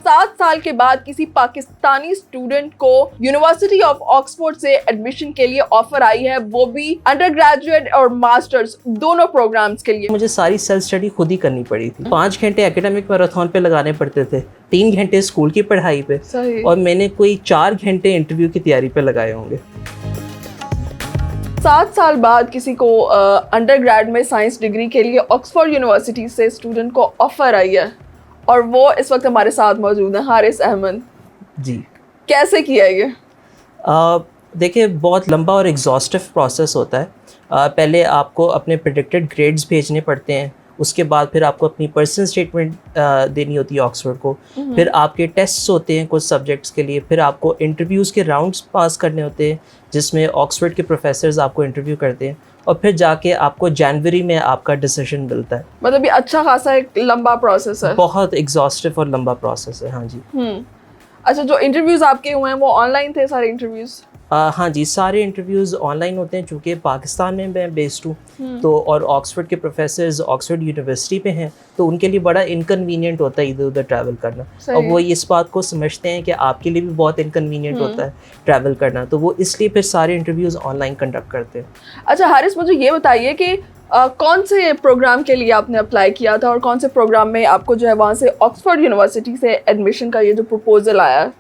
7 साल के बाद किसी पाकिस्तानी स्टूडेंट को यूनिवर्सिटी ऑफ ऑक्सफोर्ड से एडमिशन के लिए ऑफर आई है, वो भी अंडर ग्रेजुएट और मास्टर्स दोनों प्रोग्राम्स के लिए। मुझे सारी सेल्फ स्टडी खुद ही करनी पड़ी थी। 5 घंटे एकेडमिक मैराथन पे लगाने पड़ते थे, 3 घंटे स्कूल की पढ़ाई पे, और मैंने कोई 4 घंटे इंटरव्यू की तैयारी पे लगाए होंगे। 7 साल बाद किसी को अंडर ग्रेड में साइंस डिग्री के लिए ऑक्सफोर्ड यूनिवर्सिटी से स्टूडेंट को ऑफर आई है और वो इस वक्त हमारे साथ मौजूद हैं, हारिस अहमद जी। कैसे किया ये? देखिए, बहुत लंबा और एग्जॉस्टिव प्रोसेस होता है। पहले आपको अपने प्रेडिक्टेड ग्रेड्स भेजने पड़ते हैं, उसके बाद फिर आपको अपनी पर्सनल स्टेटमेंट देनी होती है ऑक्सफोर्ड को, फिर आपके टेस्ट्स होते हैं कुछ सब्जेक्ट्स के लिए, फिर आपको इंटरव्यूज़ के राउंड्स पास करने होते हैं जिसमें ऑक्सफोर्ड के प्रोफेसर्स आपको इंटरव्यू करते हैं, और फिर जाके आपको जनवरी में आपका डिसीजन मिलता है। मतलब ये अच्छा खासा एक लंबा प्रोसेस है। बहुत एग्जॉस्टिव और लंबा प्रोसेस है। हाँ जी। अच्छा, जो इंटरव्यूज़ आपके हुए हैं वो ऑनलाइन थे सारे इंटरव्यूज़? हाँ जी, सारे इंटरव्यूज़ ऑनलाइन होते हैं, चूँकि पाकिस्तान में मैं बेस्ड हूँ तो, और ऑक्सफोर्ड के प्रोफेसर्स ऑक्सफोर्ड यूनिवर्सिटी पे हैं, तो उनके लिए बड़ा इनकन्वीनियंट होता है इधर उधर ट्रैवल करना, और वो इस बात को समझते हैं कि आपके लिए भी बहुत इनकन्वीनियंट होता है ट्रैवल करना, तो वो इसलिए फिर सारे इंटरव्यूज़ ऑनलाइन कंडक्ट करते हैं। अच्छा हारिस, मुझे ये बताइए कि कौन से प्रोग्राम के लिए आपने अप्लाई किया था और कौन से प्रोग्राम में आपको जो है वहाँ से ऑक्सफोर्ड यूनिवर्सिटी से एडमिशन का ये जो प्रपोजल आया है?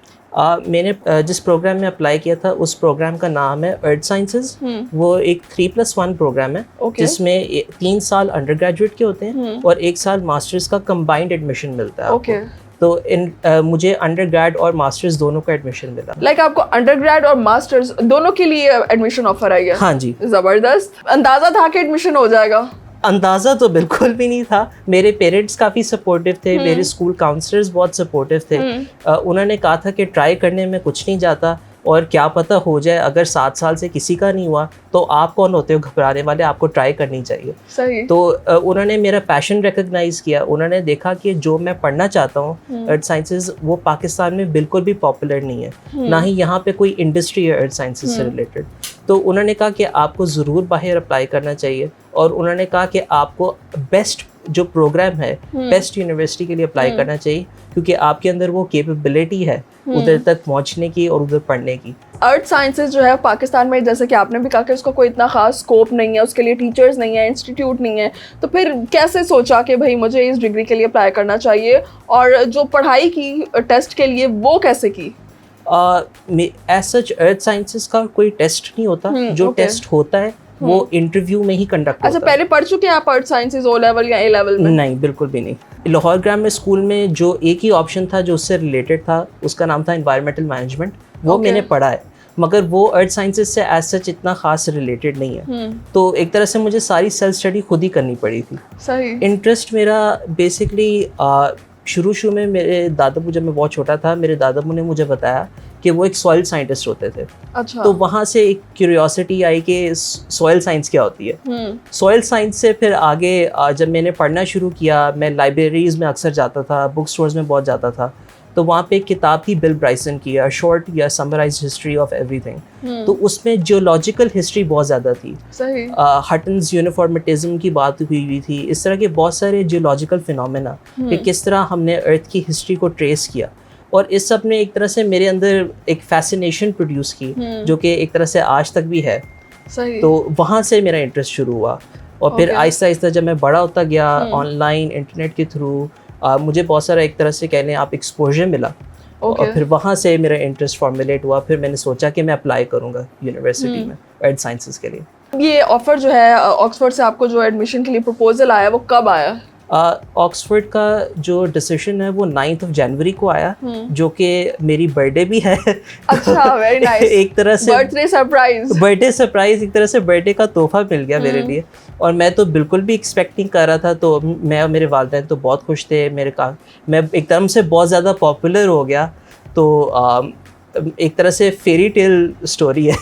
मैंने जिस प्रोग्राम में अप्लाई किया था उस प्रोग्राम का नाम है अर्थ साइंसेज। वो एक 3+1 प्रोग्राम है, जिसमें 3 साल अंडर ग्रेजुएट के होते हैं और 1 साल मास्टर्स का कंबाइंड एडमिशन मिलता है आपको। तो मुझे अंडर ग्रेड और मास्टर्स दोनों का एडमिशन मिला। आपको अंडर ग्रेड और मास्टर्स दोनों के लिए एडमिशन ऑफर आई है? हाँ जी। जबरदस्त। अंदाजा था कि एडमिशन हो जाएगा? अंदाज़ा तो बिल्कुल भी नहीं था। मेरे पेरेंट्स काफ़ी सपोर्टिव थे, मेरे स्कूल काउंसलर्स बहुत सपोर्टिव थे। उन्होंने कहा था कि ट्राई करने में कुछ नहीं जाता, और क्या पता हो जाए, अगर 7 साल से किसी का नहीं हुआ तो आप कौन होते हो घबराने वाले, आपको ट्राई करनी चाहिए। सही। तो उन्होंने मेरा पैशन रिकग्नाइज़ किया, उन्होंने देखा कि जो मैं पढ़ना चाहता हूँ अर्थ साइंसेज, वो पाकिस्तान में बिल्कुल भी पॉपुलर नहीं है, ना ही यहाँ पे कोई इंडस्ट्री है अर्थ साइंसेज से रिलेटेड। तो उन्होंने कहा कि आपको ज़रूर बाहर अप्लाई करना चाहिए, और उन्होंने कहा कि आपको बेस्ट जो प्रोग्राम है, बेस्ट यूनिवर्सिटी के लिए अप्लाई करना चाहिए, क्योंकि आपके अंदर वो कैपेबिलिटी है उधर तक पहुंचने की और उधर पढ़ने की। अर्थ साइंसेज जो है पाकिस्तान में, जैसे कि आपने भी कहा कि उसका कोई इतना खास स्कोप नहीं है, उसके लिए टीचर्स नहीं है, इंस्टीट्यूट नहीं है, तो फिर कैसे सोचा कि भाई मुझे इस डिग्री के लिए अप्लाई करना चाहिए, और जो पढ़ाई की टेस्ट के लिए वो कैसे की? एज सच अर्थ साइंसेज का कोई टेस्ट नहीं होता, जो टेस्ट होता है वो इंटरव्यू में ही कंडक्ट होता है। अच्छा, पहले पढ़ चुके हैं आप अर्थ साइंसेज O लेवल या A लेवल में? नहीं, बिल्कुल भी नहीं। लाहौर ग्रामर स्कूल में जो एक ही ऑप्शन था जो उससे रिलेटेड था, उसका नाम था एनवायरमेंटल मैनेजमेंट, वो मैंने पढ़ा है, मगर वो अर्थ साइंसेज से एज सच इतना खास रिलेटेड नहीं है। तो एक तरह से मुझे सारी सेल्फ स्टडी खुद ही करनी पड़ी थी। सही। इंटरेस्ट मेरा बेसिकली शुरू में मेरे दादाबू, जब मैं बहुत छोटा था, मेरे दादाबू ने मुझे बताया कि वो एक सॉइल साइंटिस्ट होते थे। अच्छा। तो वहाँ से एक क्यूरियोसिटी आई कि सॉइल साइंस क्या होती है। सॉइल साइंस से फिर आगे जब मैंने पढ़ना शुरू किया, मैं लाइब्रेरीज़ में अक्सर जाता था, बुक स्टोर्स में बहुत जाता था, तो वहाँ पे एक किताब थी बिल ब्राइसन की, शॉर्ट या समराइज्ड हिस्ट्री ऑफ एवरीथिंग। तो उसमें जियोलॉजिकल हिस्ट्री बहुत ज़्यादा थी। सही। हटन्स यूनिफॉर्मिटिज्म की बात हुई थी, इस तरह के बहुत सारे जियोलॉजिकल फिनोमेना कि किस तरह हमने अर्थ की हिस्ट्री को ट्रेस किया, और इस सब ने एक तरह से मेरे अंदर एक फैसिनेशन प्रोड्यूस की, जो कि एक तरह से आज तक भी है। सही। तो वहाँ से मेरा इंटरेस्ट शुरू हुआ, और फिर आहिस्ता आहिस्ता जब मैं बड़ा होता गया, ऑनलाइन इंटरनेट के थ्रू मुझे बहुत सारा एक तरह से कह लें आप एक्सपोजर मिला, और फिर वहाँ से मेरा इंटरेस्ट फॉर्मुलेट हुआ। फिर मैंने सोचा कि मैं अप्लाई करूँगा यूनिवर्सिटी में अर्थ साइंसेज के लिए। ये ऑफर जो है ऑक्सफोर्ड से आपको जो एडमिशन के लिए प्रपोजल आया, वो कब आया? ऑक्सफोर्ड का जो डिसीजन है वो 9 जनवरी को आया, जो कि मेरी बर्थडे भी है। अच्छा, वेरी नाइस। एक तरह से बर्थडे सरप्राइज, एक तरह से बर्थडे का तोहफा मिल गया मेरे लिए, और मैं तो बिल्कुल भी एक्सपेक्टिंग कर रहा था। तो मैं और मेरे वालिदैन तो बहुत खुश थे। मैं एकदम से बहुत ज़्यादा पॉपुलर हो गया, तो एक तरह से फेरी टेल स्टोरी है।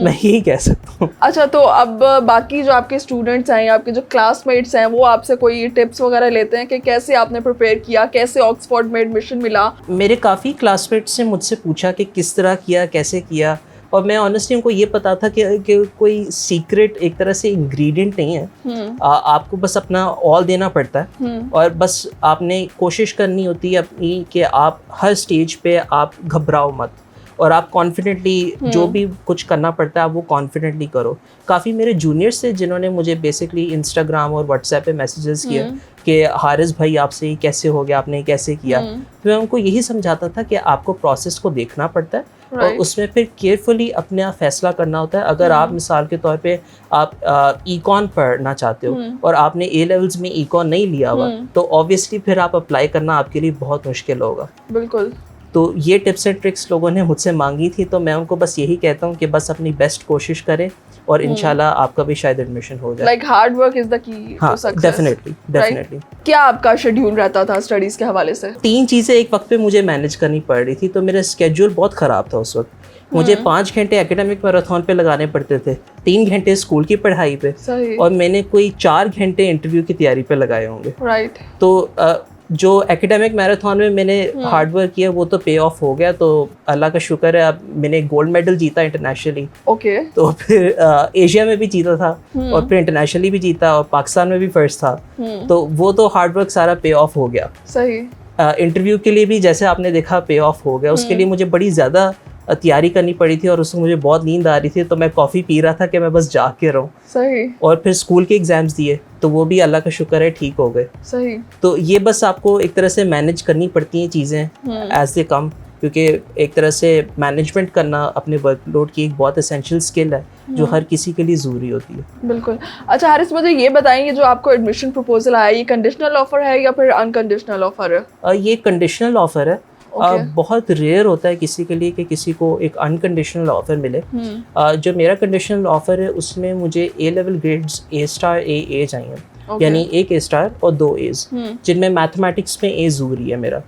मैं यही कह सकता हूँ। अच्छा, तो अब बाकी जो आपके स्टूडेंट्स हैं, आपके जो क्लासमेट्स हैं, वो आपसे कोई टिप्स वगैरह लेते हैं कि कैसे आपने प्रिपेयर किया, कैसे ऑक्सफोर्ड में एडमिशन मिला? मेरे काफ़ी क्लासमेट्स ने मुझसे पूछा कि किस तरह किया, कैसे किया, और मैं ऑनेस्टली उनको ये पता था कि कोई सीक्रेट एक तरह से इंग्रेडिएंट नहीं है। आपको बस अपना ऑल देना पड़ता है और बस आपने कोशिश करनी होती है अपनी कि आप हर स्टेज पे आप घबराओ मत और आप कॉन्फिडेंटली जो भी कुछ करना पड़ता है आप वो कॉन्फिडेंटली करो। काफ़ी मेरे जूनियर्स थे जिन्होंने मुझे बेसिकली इंस्टाग्राम और व्हाट्सएप पे मैसेजेस किए कि हारिस भाई आपसे ये कैसे हो गया, आपने कैसे किया। तो मैं उनको यही समझाता था कि आपको प्रोसेस को देखना पड़ता है और उसमें फिर केयरफुली अपने आप फैसला करना होता है। अगर आप मिसाल के तौर पे आप ईकॉन पढ़ना चाहते हो और आपने ए लेवल्स में ईकॉन नहीं लिया हुआ तो ऑब्वियसली फिर आप अप्लाई करना आपके लिए बहुत मुश्किल होगा। बिल्कुल। तो ये टिप्स एंड ट्रिक्स लोगों ने मुझसे मांगी थी, तो मैं उनको बस यही कहता हूँ कि बस अपनी बेस्ट कोशिश करें और इंशाल्लाह आपका भी शायद एडमिशन हो जाए। Like hard work is the key to success. Definitely. क्या आपका शेड्यूल रहता था स्टडीज के हवाले से? 3 चीज़ें एक वक्त पे मुझे मैनेज करनी पड़ रही थी, तो मेरा स्केड्यूल बहुत ख़राब था उस वक्त। मुझे 5 घंटे एकेडमिक मैराथन पे लगाने पड़ते थे, 3 घंटे स्कूल की पढ़ाई पे और मैंने कोई 4 घंटे इंटरव्यू की तैयारी पे लगाए होंगे। राइट। तो जो एकेडमिक मैराथन में मैंने हार्ड वर्क किया वो तो पे ऑफ हो गया, तो अल्लाह का शुक्र है अब मैंने गोल्ड मेडल जीता इंटरनेशनली। ओके। तो फिर एशिया में भी जीता था और फिर इंटरनेशनली भी जीता और पाकिस्तान में भी फर्स्ट था। तो वो तो हार्ड वर्क सारा पे ऑफ हो गया। सही। इंटरव्यू के लिए भी जैसे आपने देखा पे ऑफ हो गया। उसके लिए मुझे बड़ी ज़्यादा तैयारी करनी पड़ी थी और उसमें मुझे बहुत नींद आ रही थी, तो मैं कॉफ़ी पी रहा था कि मैं बस जाग के रहूं। सही। और फिर स्कूल के एग्जाम्स दिए तो वो भी अल्लाह का शुक्र है ठीक हो गए। सही। तो ये बस आपको एक तरह से मैनेज करनी पड़ती हैं चीज़ें एज दे कम, क्योंकि एक तरह से मैनेजमेंट करना अपने वर्कलोड की एक बहुत एसेंशियल स्किल है जो हर किसी के लिए ज़रूरी होती है। बिल्कुल। अच्छा हारिस, मुझे ये बताएंगे जो आपको एडमिशन प्रपोजल आया ये कंडीशनल ऑफर है या फिर अनकंडीशनल ऑफर है? ये कंडीशनल ऑफर है। बहुत रेयर होता है किसी के लिए कि किसी को एक अनकंडीशनल ऑफर मिले। जो मेरा कंडीशनल ऑफर है उसमें मुझे ए लेवल ग्रेड्स A*, A चाहिए, यानी 1 A* और 2 A's, जिनमें मैथमेटिक्स में A ज़रूरी है मेरा।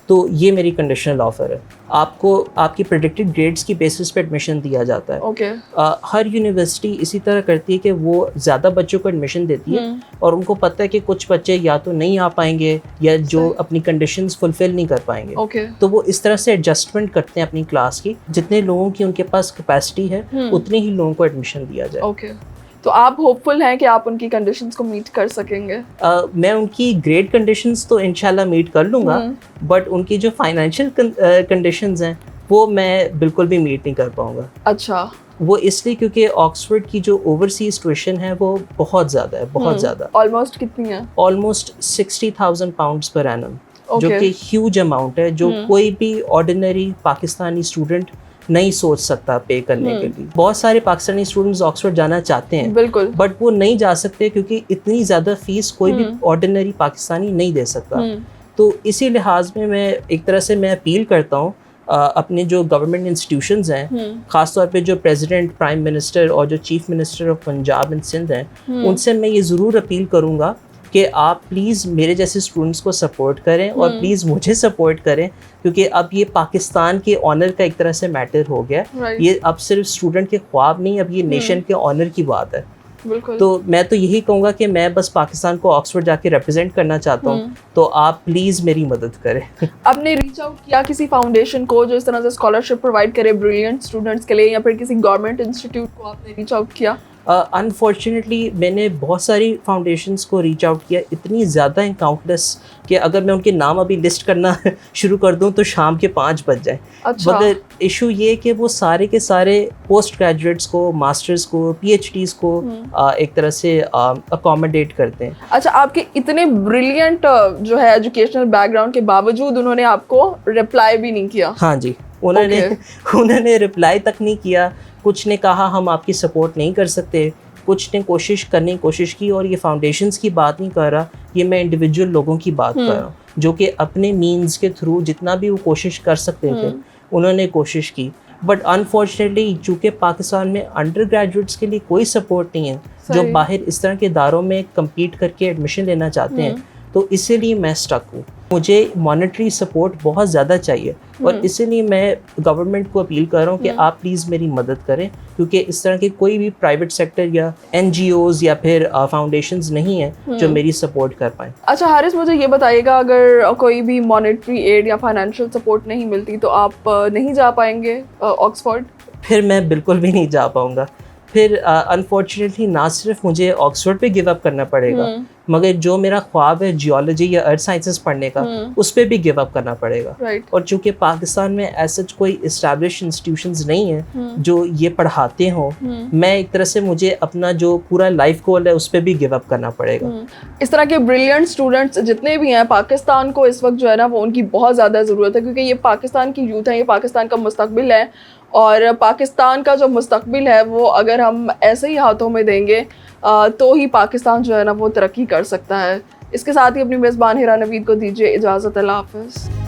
तो ये मेरी कंडीशनल ऑफर है। आपको आपकी प्रेडिक्टेड ग्रेड्स की बेसिस पे एडमिशन दिया जाता है। हर यूनिवर्सिटी इसी तरह करती है कि वो ज़्यादा बच्चों को एडमिशन देती है और उनको पता है कि कुछ बच्चे या तो नहीं आ पाएंगे या जो अपनी कंडीशंस फुलफिल नहीं कर पाएंगे। तो वो इस तरह से एडजस्टमेंट करते हैं अपनी क्लास की, जितने लोगों की उनके पास कैपेसिटी है उतने ही लोगों को एडमिशन दिया जाए। तो आप होपफुल हैं कि आप उनकी कंडीशंस को मीट कर सकेंगे? मैं उनकी ग्रेड कंडीशंस तो इंशाल्लाह मीट कर लूँगा, बट उनकी जो फाइनेंशियल कंडीशंस हैं वो मैं बिल्कुल भी मीट नहीं कर पाऊँगा। अच्छा। वो इसलिए क्योंकि ऑक्सफोर्ड की जो ओवरसीज ट्यूशन है वो बहुत ज़्यादा है, बहुत ज़्यादा। ऑलमोस्ट कितनी है? ऑलमोस्ट 60,000 पाउंड्स पर एनम, जो कि ह्यूज अमाउंट है, जो कोई भी ऑर्डिनरी पाकिस्तानी स्टूडेंट नहीं सोच सकता पे करने के लिए। बहुत सारे पाकिस्तानी स्टूडेंट्स ऑक्सफोर्ड जाना चाहते हैं, बिल्कुल, बट वो नहीं जा सकते क्योंकि इतनी ज़्यादा फीस कोई भी ऑर्डिनरी पाकिस्तानी नहीं दे सकता। तो इसी लिहाज में मैं एक तरह से मैं अपील करता हूँ अपने जो गवर्नमेंट इंस्टीट्यूशंस हैं, ख़ासतौर पे जो प्रेसिडेंट, प्राइम मिनिस्टर और जो chief minister of Punjab and Sindh हैं, उनसे मैं ये ज़रूर अपील करूँगा कि आप प्लीज़ मेरे जैसे स्टूडेंट्स को सपोर्ट करें और प्लीज़ मुझे सपोर्ट करें, क्योंकि अब ये पाकिस्तान के ऑनर का एक तरह से मैटर हो गया। ये अब सिर्फ स्टूडेंट के ख्वाब नहीं, अब ये नेशन के ऑनर की बात है। तो मैं तो यही कहूँगा कि मैं बस पाकिस्तान को ऑक्सफोर्ड जाके रिप्रेजेंट करना चाहता हूँ, तो आप प्लीज़ मेरी मदद करें। आपने रीच आउट किया किसी फाउंडेशन को जो इस तरह से स्कॉलरशिप प्रोवाइड करे ब्रिलियंट स्टूडेंट्स के लिए, या फिर किसी गवर्नमेंट इंस्टीट्यूट को आपने रीच आउट किया? अनफॉर्चुनेटली मैंने बहुत सारी फाउंडेशंस को रीच आउट किया, इतनी ज़्यादा हैं, काउंटलेस, कि अगर मैं उनके नाम अभी लिस्ट करना शुरू कर दूं तो शाम के 5 बज जाए। अच्छा। मगर इशू ये कि वो सारे के सारे पोस्ट ग्रेजुएट्स को, मास्टर्स को, PhDs को एक तरह से अकोमोडेट करते हैं। अच्छा, आपके इतने ब्रिलियंट जो है एजुकेशनल बैकग्राउंड के बावजूद उन्होंने आपको रिप्लाई भी नहीं किया? हाँ जी, उन्होंने रिप्लाई तक नहीं किया। कुछ ने कहा हम आपकी सपोर्ट नहीं कर सकते, कुछ ने कोशिश करने की कोशिश की, और ये फाउंडेशंस की बात नहीं कर रहा, ये मैं इंडिविजुअल लोगों की बात कर रहा हूँ जो कि अपने मीन्स के थ्रू जितना भी वो कोशिश कर सकते थे उन्होंने कोशिश की। बट अनफॉर्चुनेटली चूँकि पाकिस्तान में अंडर ग्रेजुएट्स के लिए कोई सपोर्ट नहीं है जो बाहर इस तरह के इदारों में कम्पीट करके एडमिशन लेना चाहते हैं, तो इसीलिए मैं स्टक हूँ। मुझे मॉनेटरी सपोर्ट बहुत ज़्यादा चाहिए और इसीलिए मैं गवर्नमेंट को अपील कर रहा हूँ कि आप प्लीज़ मेरी मदद करें, क्योंकि इस तरह के कोई भी प्राइवेट सेक्टर या NGOs या फिर फाउंडेशंस नहीं है जो मेरी सपोर्ट कर पाएँ। अच्छा हारिस, मुझे ये बताइएगा, अगर कोई भी मॉनेटरी एड या फाइनेंशियल सपोर्ट नहीं मिलती तो आप नहीं जा पाएंगे ऑक्सफोर्ड? फिर मैं बिल्कुल भी नहीं जा पाऊँगा। फिर अनफॉर्चुनेटली ना सिर्फ मुझे ऑक्सफोर्ड पे गिव अप करना पड़ेगा, मगर जो मेरा ख्वाब है जियोलॉजी या अर्थ साइंसेस पढ़ने का, उस पे भी गिव अप करना पड़ेगा। राइट। और चूंकि पाकिस्तान में ऐसा कोई इस्टेब्लिश इंस्टीट्यूशंस नहीं है जो ये पढ़ाते हों, मैं एक तरह से मुझे अपना जो पूरा लाइफ गोल है उस पे भी गिव अप करना पड़ेगा। इस तरह के ब्रिलियंट स्टूडेंट्स जितने भी हैं, पाकिस्तान को इस वक्त जो है ना वो उनकी बहुत ज़्यादा ज़रूरत है, क्योंकि ये पाकिस्तान की यूथ है, ये पाकिस्तान का मुस्तकबिल है। और पाकिस्तान का जो मुस्तकबिल है वो अगर हम ऐसे ही हाथों में देंगे तो ही पाकिस्तान जो है ना वो तरक्की कर सकता है। इसके साथ ही अपनी मेज़बान हिरा नवीद को दीजिए इजाज़त। अल्लाह हाफ़िज़।